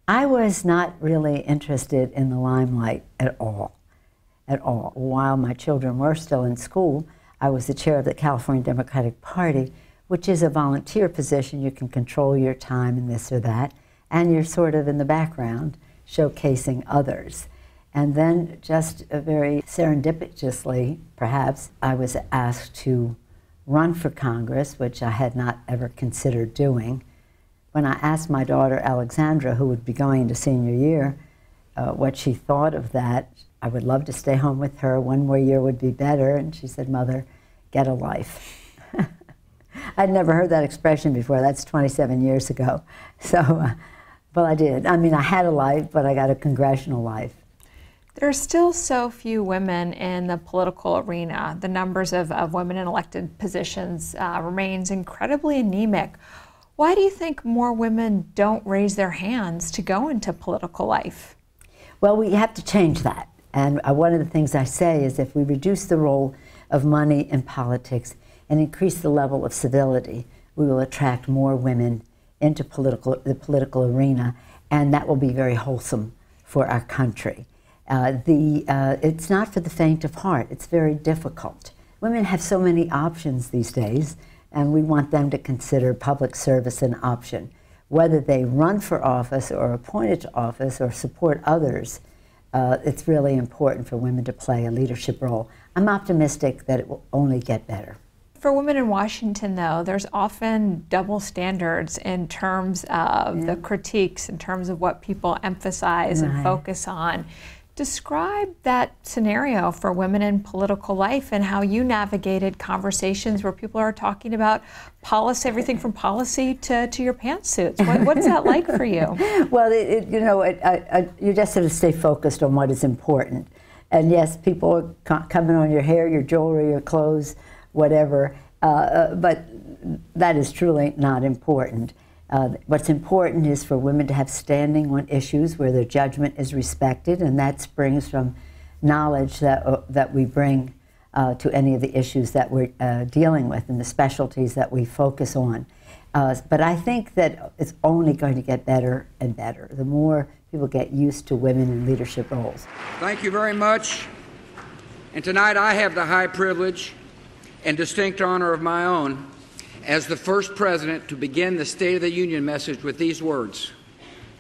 I was not really interested in the limelight at all, at all. While my children were still in school, I was the chair of the California Democratic Party, which is a volunteer position. You can control your time and this or that, and you're sort of in the background showcasing others. And then just very serendipitously, perhaps, I was asked to run for Congress, which I had not ever considered doing. When I asked my daughter Alexandra, who would be going to senior year, what she thought of that, I would love to stay home with her. One more year would be better. And she said, "Mother, get a life." I'd never heard that expression before. That's 27 years ago. So, well, I did. I mean, I had a life, but I got a congressional life. There are still so few women in the political arena. The numbers of women in elected positions remains incredibly anemic. Why do you think more women don't raise their hands to go into political life? Well, we have to change that. And one of the things I say is if we reduce the role of money in politics and increase the level of civility, we will attract more women into the political arena, and that will be very wholesome for our country. It's not for the faint of heart. It's very difficult. Women have so many options these days, and we want them to consider public service an option. Whether they run for office or are appointed to office or support others, it's really important for women to play a leadership role. I'm optimistic that it will only get better. For women in Washington, though, there's often double standards in terms of the critiques, in terms of what people emphasize and focus on. Describe that scenario for women in political life and how you navigated conversations where people are talking about policy, everything from policy to your pantsuits. What's that like for you? Well, you just have to stay focused on what is important. And yes, people are coming on your hair, your jewelry, your clothes, whatever, but that is truly not important. What's important is for women to have standing on issues where their judgment is respected, and that springs from knowledge that we bring to any of the issues that we're dealing with and the specialties that we focus on. But I think that it's only going to get better and better the more people get used to women in leadership roles. Thank you very much. And tonight I have the high privilege and distinct honor of my own as the first president to begin the State of the Union message with these words: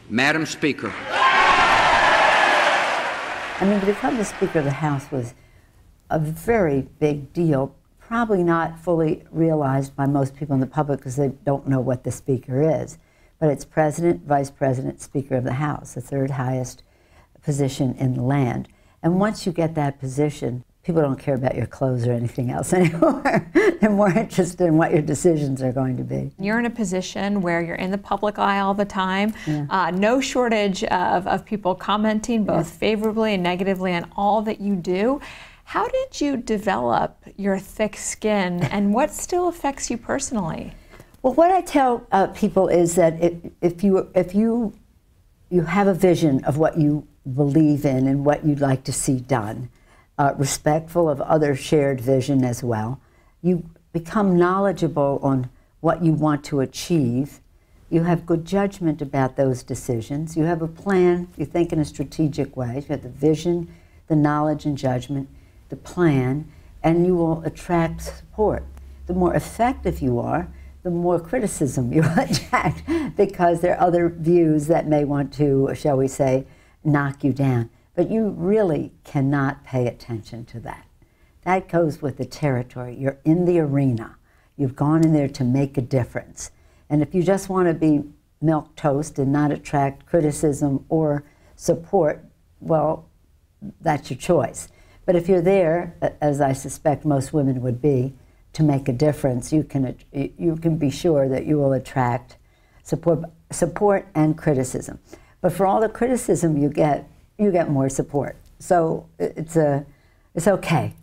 Madam Speaker. I mean, to become the Speaker of the House was a very big deal, probably not fully realized by most people in the public because they don't know what the Speaker is. But it's President, Vice President, Speaker of the House, the third highest position in the land. And once you get that position, people don't care about your clothes or anything else anymore. They're more interested in what your decisions are going to be. You're in a position where you're in the public eye all the time. No shortage of people commenting both favorably and negatively on all that you do. How did you develop your thick skin, and what still affects you personally? Well, what I tell people is that if you have a vision of what you believe in and what you'd like to see done, respectful of other shared vision as well, you become knowledgeable on what you want to achieve. You have good judgment about those decisions. You have a plan. You think in a strategic way. You have the vision, the knowledge and judgment, the plan, and you will attract support. The more effective you are, the more criticism you attract, because there are other views that may want to, shall we say, knock you down. But you really cannot pay attention to that. That goes with the territory. You're in the arena. You've gone in there to make a difference. And if you just want to be milquetoast and not attract criticism or support, well, that's your choice. But if you're there, as I suspect most women would be, to make a difference, you can be sure that you will attract support and criticism. But for all the criticism you get more support. So it's okay.